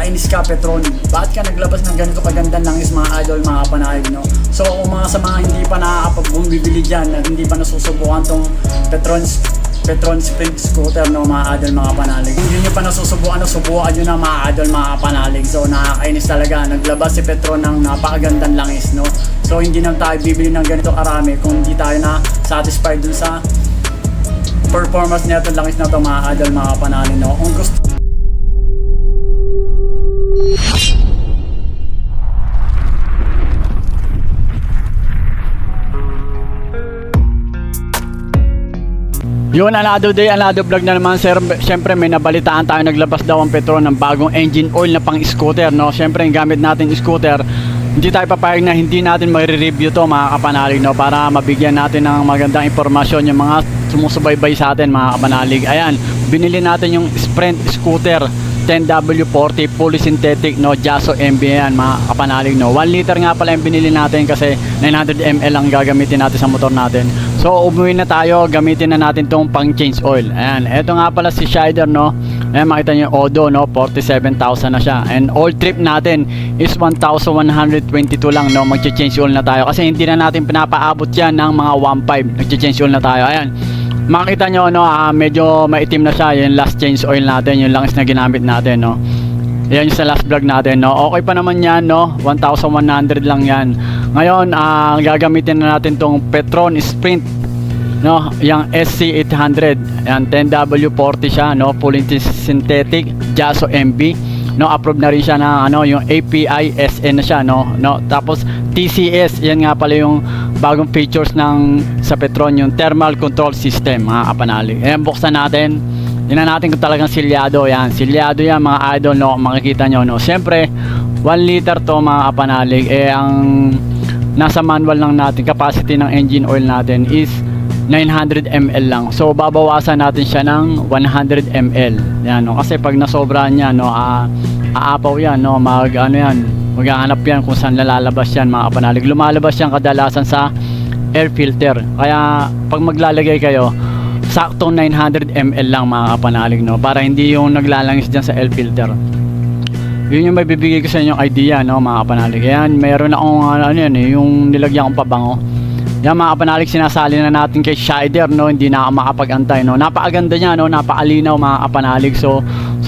nakakainis ka, Petron. Bakit ka naglabas ng ganito kagandang langis, mga idol, mga kapanalig, no? So kung sa mga hindi pa nakakapag-bumibili dyan, na hindi pa nasusubukan tong Petron Sprint Scooter, no, mga idol, mga kapanalig. Kung yun yung pa nasusubukan, subukan nyo na, mga idol, mga kapanalig. So nakakainis talaga, naglabas si Petron ng napakagandang langis, no? So hindi na tayo bibili ng ganito karami kung hindi tayo na satisfied dun sa performance nito langis na to, mga idol, mga kapanalig, no? Kung gusto yun, another day, another vlog na naman, sir. Siyempre may nabalitaan tayo, naglabas daw ang Petron ng bagong engine oil na pang scooter, no? Siyempre yung gamit natin scooter, hindi tayo papayag na hindi natin mai-review to, mga kapanalig, no? Para mabigyan natin ng magandang impormasyon yung mga sumusubaybay sa atin, mga kapanalig. Ayan, binili natin yung Sprint Scooter 10W40 fully synthetic, no, Jaso MB yan, mga kapanalig, no. 1 liter nga pala yung binili natin kasi 900 ml ang gagamitin natin sa motor natin. So umuwi na tayo, gamitin na natin tong pang change oil. Ayan, eto nga pala si Schneider, no. Ayan, makita nyo yung Odo, no, 47,000 na siya. And oil trip natin is 1,122 lang, no. Magche-change oil na tayo kasi hindi na natin pinapaabot yan ng mga 1.5. Nagche-change oil na tayo. Ayan, makita nyo, no, medyo maitim na siya. Yung last change oil natin, yung langis na ginamit natin, no. Yan yung sa last vlog natin, no. Okay pa naman yan, no. 1,100 lang yan. Ngayon, gagamitin na natin tong Petron Sprint, no, yung SC800. Yan, 10W40 siya, no, fully synthetic, Jaso MB, no. Approved na rin siya na yung API SN na siya, no. Tapos TCS, yan nga pala yung bagong features ng sa Petron, yung thermal control system, mga kapanalig. Ayan, buksan natin. Tingnan natin kung talagang silyado yan. Silyado yan, mga idol, no. Makikita nyo, no. Siyempre 1 liter to, mga kapanalig. Ang nasa manual lang natin, capacity ng engine oil natin is 900 ml lang. So babawasan natin siya ng 100 ml. Yan, no. Kasi pag nasobrahan yan, no, aapaw yan, no. Maghahanap yan kung saan lalabas yan, mga kapanalig. Lumalabas yan kadalasan sa air filter. Kaya pag maglalagay kayo, saktong 900 ml lang, mga kapanalig, no, para hindi yung naglalangis dyan sa air filter. Yun yung may bibigay ko sa inyong idea, no, mga kapanalig. Yan, meron akong yung nilagyan kong pabango. Yan, mga kapanalig, sinasali na natin kay Schneider, no. Hindi na ako makapag-antay, no. Napakaganda niya, no, napakalinaw, mga kapanalig. So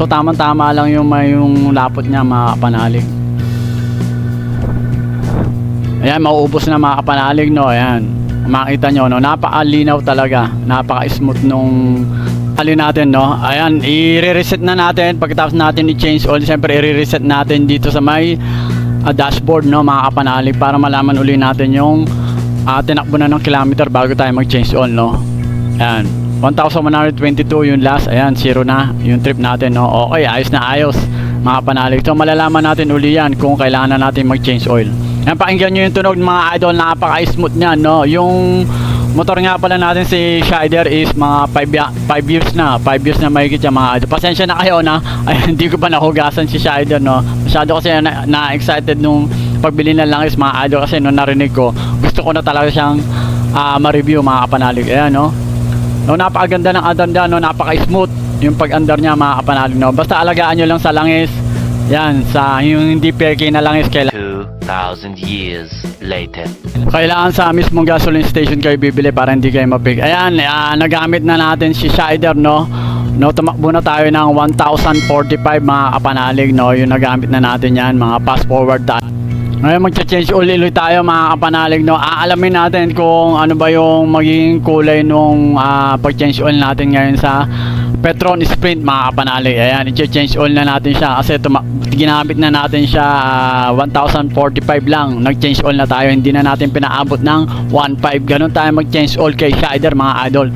tamang-tama lang yung lapot niya, mga kapanalig. Ayan, mauubos na, mga kapanalig, no. Ayan, makita nyo, no, napakalinaw talaga, napaka-smooth nung alin natin, no. Ayan, i-reset na natin pagkatapos natin i-change oil. Siyempre i-reset natin dito sa may dashboard, no, mga kapanalig, para malaman uli natin yung tinakbo na ng kilometer bago tayo mag-change oil, no. Ayan, 1,122 yung last. Ayan, 0 na yung trip natin, no. Okay, ayos na ayos, mga kapanalig. So malalaman natin uli yan kung kailangan na natin mag-change oil. Yan, pakinggan nyo yung tunog, mga idol, napaka-smooth niyan, no. Yung motor nga pala natin si Schneider is mga 5 years na. 5 years na mahigit yan, mga idol. Pasensya na kayo na hindi ko pa nahugasan si Schneider, no. Masyado kasi na-excited nung pagbili na langis, mga idol, kasi nung narinig ko, gusto ko na talaga siyang ma-review, mga kapanalig. Ayan, no. No, napakaganda ng andar niya, no. Napaka-smooth yung pag-andar niya, mga kapanalig, no. Basta alagaan nyo lang sa langis. Yan, sa yung hindi peke na langis, kailangan 2,000 years later. Kailangan sa mismong gasoline station kayo bibili para hindi kayo mapig. Ayan, nagamit na natin si Schneider, no. Tumakbo na tayo ng 1,045, mga kapanalig, no. Yung nagamit na natin yan, mga fast forward tayo. Ngayon magcha-change oil ulit tayo, mga kapanalig, no. Aalamin natin kung ano ba yung magiging kulay nung pag-change oil natin ngayon sa Petron Sprint, mga kapanalig. Ayan, i-change oil na natin siya kasi ginamit na natin siya 1,045 lang. Nag-change oil na tayo, hindi na natin pinaabot ng 1.5. Ganun tayo mag-change oil kay Schneider, mga idol.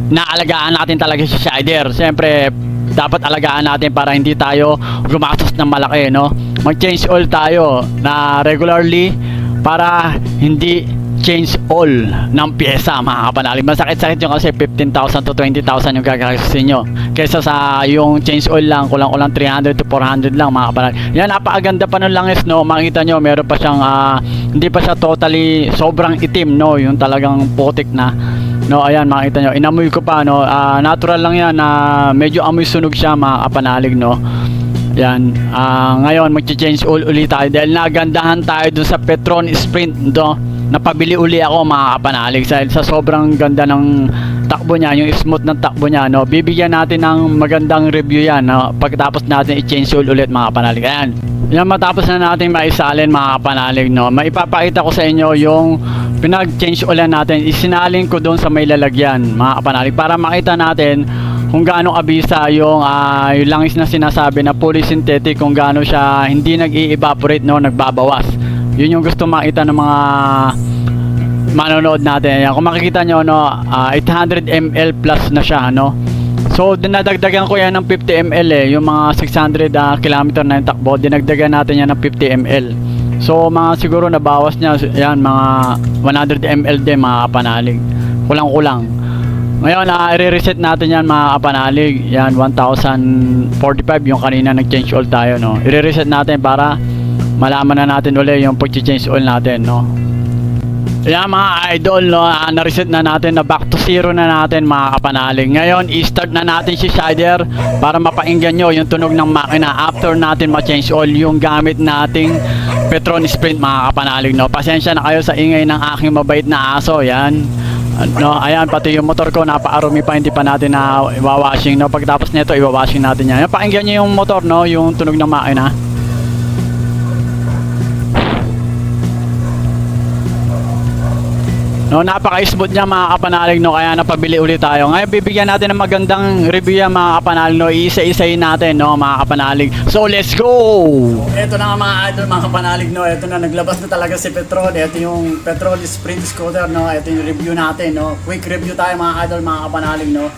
Naalagaan natin talaga si Schneider. Siyempre, dapat alagaan natin para hindi tayo gumastos ng malaki, no. Mag-change oil tayo na regularly para hindi change all ng pyesa, mga kapanalig. Masakit-sakit yung kasi 15,000 to 20,000 yung gagastusin nyo kaysa sa yung change oil lang, kulang-kulang 300 to 400 lang, mga kapanalig. Yan, napakaganda pa nun langis, no. Makita nyo, meron pa siyang hindi pa siya totally sobrang itim, no. Yung talagang putik na, no. Ayan, makita nyo, inamoy ko pa, no. Natural lang yan, medyo amoy sunog siya, mga kapanalig, no. Yan. Ngayon magche-change oil ulit tayo dahil nagandahan tayo dun sa Petron Sprint do. Napabili uli ako mga kapanalig sa sobrang ganda ng takbo niya, yung smooth ng takbo niya, no. Bibigyan natin ng magandang review yan, no, pagkatapos natin i-change oil ulit mga kapanalig. Ayan. Yan, matapos na natin maisalin mga kapanalig, no. Maipapakita ko sa inyo yung pinag-change oil natin. Isinalin ko doon sa may lalagyan mga kapanalig para makita natin kung gaano kabisa yung langis na sinasabi na fully synthetic, kung gaano siya hindi nag-i-evaporate, no, nagbabawas. Yun yung gusto makita ng mga manonood natin. Yan, kung makikita nyo, no, 800 ml plus na siya, no. So dinadagdagan ko yan ng 50 ml yung mga 600 kilometer na yung takbo, dinagdagan natin yan ng 50 ml. So mga siguro nabawas niya yan mga 100 ml din mga kapanalig, kulang-kulang. Ngayon, i-reset natin yan mga kapanalig. Yan, 1045 yung kanina nag-change oil tayo, no. I-reset natin para malaman na natin ulit yung pag-change oil natin, no. Yan mga idol, no, na-reset na natin, na back to zero na natin mga kapanalig. Ngayon, i-start na natin si Shider para mapakinggan nyo yung tunog ng makina after natin ma-change oil yung gamit nating Petron Sprint mga kapanalig, no. Pasensya na kayo sa ingay ng aking mabait na aso. Yan, no, ayan, pati yung motor ko napaarumi pa, hindi pa natin na iwawashing, no. Pagkatapos nito iwawashing natin yan. Pakinggan nyo yung motor, no, yung tunog ng makina. No, napaka-smooth niya mga kapanalig, no, kaya napabili ulit tayo. Ngayon bibigyan natin ng magandang review yan mga kapanalig, no. Iisa-isayin natin, no, mga kapanalig. So let's go! Ito na nga mga idol, mga kapanalig, no. Ito na, naglabas na talaga si Petron. Ito yung Petron Sprint Scooter, no. Ito yung review natin, no. Quick review tayo mga idol, mga kapanalig, no.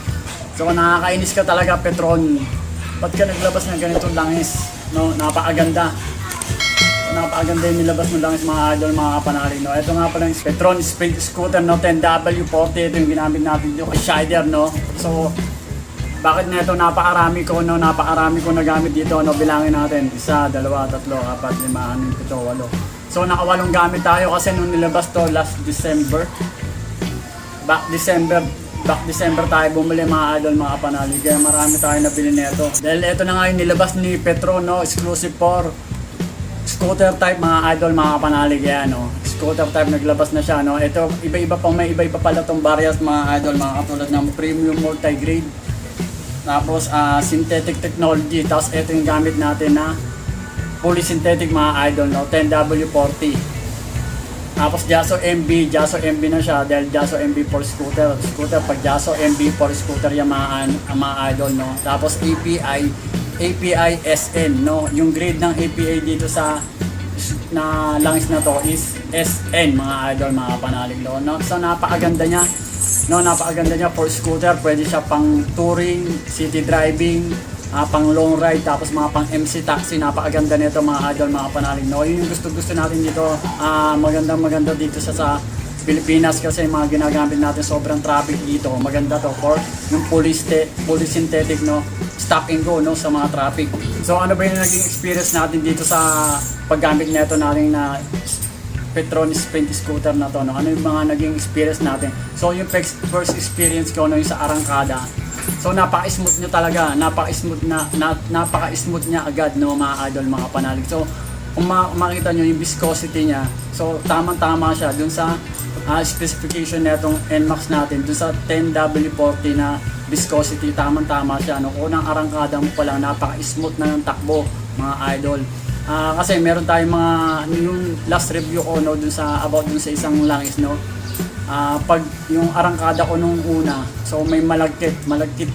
So nakakainis ka talaga Petron. Ba't ka naglabas ng ganitong langis, no? Napakaganda. Napakaganda yung nilabas mo langis mga idol, mga kapanalig, no. Ito nga pala yung Petron Sprint Scooter, no, 10W40. Ito yung ginamit natin dito kay Shider, no. So bakit na ito napakarami ko, no, napakarami ko nagamit dito, no. Bilangin natin, 1, 2, 3, 4, 5, 6, 7, 8. So nakawalong gamit tayo kasi nung nilabas to last December, back December tayo bumili mga idol, mga kapanalig, kaya marami tayo nabili nito dahil ito na nga yung nilabas ni Petron, no, exclusive for scooter type mga idol, mga kapanalig. Yan, no, scooter type, naglabas na siya, no. Ito iba-iba pang, may iba-iba pala tong variants mga idol, mga katulad ng premium multi-grade, tapos synthetic technology, tapos ito yung gamit natin na fully synthetic mga idol, no, 10W40. Tapos Jaso MB na siya dahil Jaso MB for scooter pag Jaso MB for scooter yung mga idol, no. Tapos API SN, no. Yung grade ng API dito sa na langis na to is SN mga idol, mga kapanalig, no. So napakaganda niya, no, napakaganda niya for scooter. Pwede siya pang touring, city driving, pang long ride, tapos mga pang MC taxi. Napakaganda nito mga idol, mga kapanalig, no. Yun yung gusto natin dito. Maganda dito sa Pilipinas kasi mga ginagamit natin, sobrang traffic dito. Maganda to for yung fully synthetic, no, stop and go, no, sa mga traffic. So ano ba yung naging experience natin dito sa paggamit nito natin na Petron Sprint Scooter na to, no? Ano yung mga naging experience natin? So yung first experience ko, no, yung sa arangkada. So napaka-smooth niya talaga, napaka-smooth niya agad, no, mga idol, mga kapanalig. So kung makita nyo yung viscosity niya, so tamang-tama siya dun sa specification netong NMAX natin, dun sa 10W40 na viscosity, tamang-tama siya, no. Kung unang arangkada mo pa lang, napaka-smooth na ng takbo mga idol. Kasi meron tayong mga, yung last review ko, no, dun sa about dun sa isang langis, no. Pag yung arangkada ko nung una, so may malagkit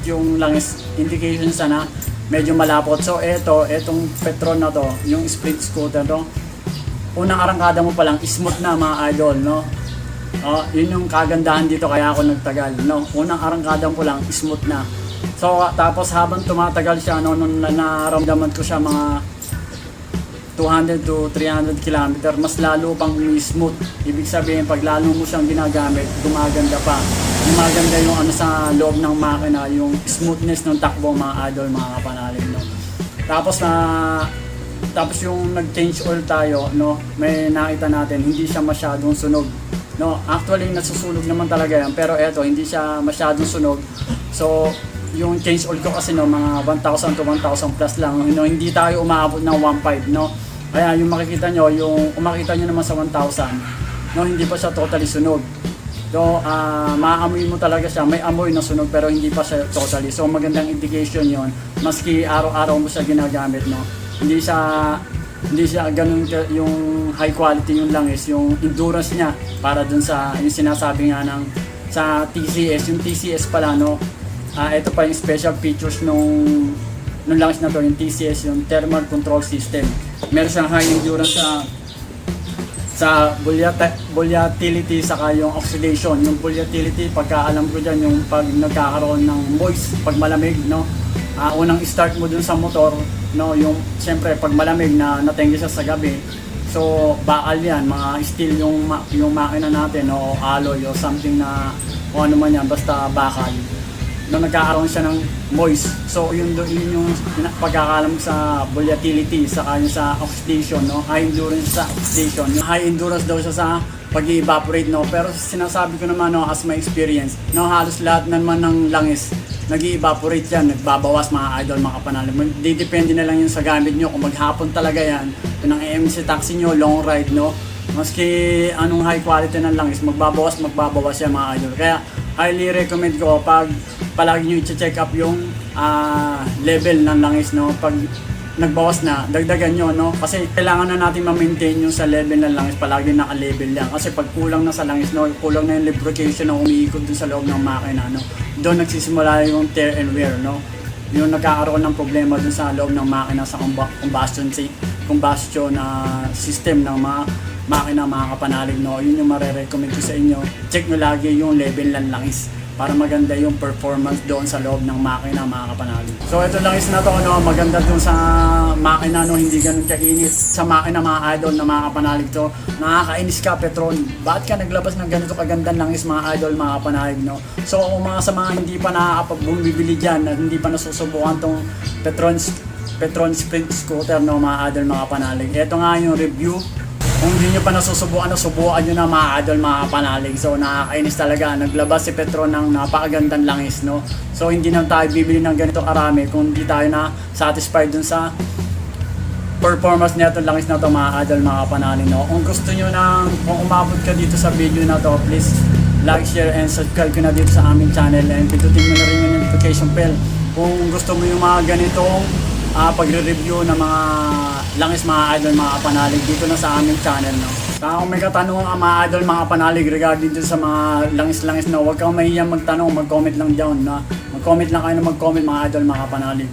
yung langis, indication sana medyo malapot. So etong Petron na to, yung Sprint Scooter to, unang arangkada mo pa lang smooth na mga idol, no. Yun yung kagandahan dito, kaya ako nagtagal, no. Unang arangkada mo lang smooth na. So tapos habang tumatagal siya, no, nung naramdaman ko siya mga 200 to 300 km, mas lalo pang smooth. Ibig sabihin, pag lalo mo siyang ginagamit, gumaganda pa. Gumaganda yung ano sa loob ng makina, yung smoothness ng takbo mga idol, mga kapanalig, no. Tapos yung nag-change oil tayo, no, may nakita natin, hindi siya masyadong sunog, no. Actually, nasusunog naman talaga yan, pero eto, hindi siya masyadong sunog. So yung change oil ko kasi no, mga 1,000 to 1,000 plus lang, no, hindi tayo umaabot ng 1,500, no. Kaya yung makikita nyo, yung umakita nyo naman sa 1,000, no, hindi pa siya totally sunog. So, maamoy mo talaga siya, may amoy na sunog pero hindi pa siya totally. So, magandang indication yon, maski araw-araw mo siya ginagamit, no. Hindi siya ganun yung high quality yung langis, yung endurance niya para dun sa yung sinasabi nga ng sa TCS, yung TCS pala, no. Ito pa yung special features nung langis na to, yung TCS, yung thermal control system. Meron siyang high endurance sa volatility saka yung oxidation. Yung volatility, pagka alam ko dyan, yung pag nagkakaroon ng moist, pag malamig, no. Unang start mo dun sa motor, no, yung siyempre pag malamig na natengge siya sa gabi, so bakal yan, mga steel yung makina natin, no, o alloy o something na o ano man yan, basta bakal, no, nagkakaroon siya ng moist. So yun yung pagkakalam sa volatility saka yung sa oxidation, no, high endurance sa oxidation. Yung high endurance daw siya sa pag-evaporate, no, pero sinasabi ko naman, no, as my experience, no, halos lahat naman ng langis nag-evaporate yan, nagbabawas, mga idol, mga kapanalig. Depende na lang yun sa gamit nyo. Kung maghapon talaga yan, kung ang AMC taxi nyo, long ride, no, maski anong high quality ng langis, magbabawas yan, mga idol. Kaya highly recommend ko pag palagi nyo i-check up yung level ng langis, no, pag nagbawas na, dagdagan nyo, no, kasi kailangan na natin ma-maintain yung sa level ng langis, palagi naka-level lang, kasi pag kulang na sa langis, no, kulang na yung lubrication na umiikot dun sa loob ng makina, no, doon nagsisimula yung tear and wear, no, yung nagkakaroon ng problema dun sa loob ng makina sa combustion system ng mga makina, mga kapanalig, no. Yun yung marerecommend ko sa inyo, check nyo lagi yung level ng langis para maganda yung performance doon sa loob ng makina, mga kapanalig. So ito langis na to, no, maganda doon sa makina, no, hindi ganun kainit sa makina, mga idol, na mga kapanalig to. Nakakainis ka, Petron, bakit ka naglabas ng ganito kagandang langis, mga idol, mga kapanalig, no. So kung mga sa mga hindi pa nakakapag-bumibili dyan at hindi pa nasusubukan tong Petron Sprint Scooter, no, mga idol, mga kapanalig, ito nga yung review. Kung hindi nyo pa nasusubukan, subukan nyo na, mga idol, mga panalig. So nakakainis talaga, naglabas si Petron ng napakagandang langis, no. So hindi na tayo bibili ng ganito karami kung hindi tayo na satisfied dun sa performance nito langis na to, mga idol, mga panalig, no. Kung gusto nyo kung umabot ka dito sa video na to, please like, share, and subscribe ka na dito sa aming channel, and pindutin mo na rin yung notification bell kung gusto mo yung mga ganitong pagre-review ng mga langis, mga idol, mga panalig, dito na sa aming channel, no. Kung may katanungan, mga idol, mga panalig, regarding dito sa mga langis-langis, no, huwag kang mahiyang magtanong, mag-comment lang dyan, na mag-comment lang kayo na mag-comment, mga idol, mga panalig.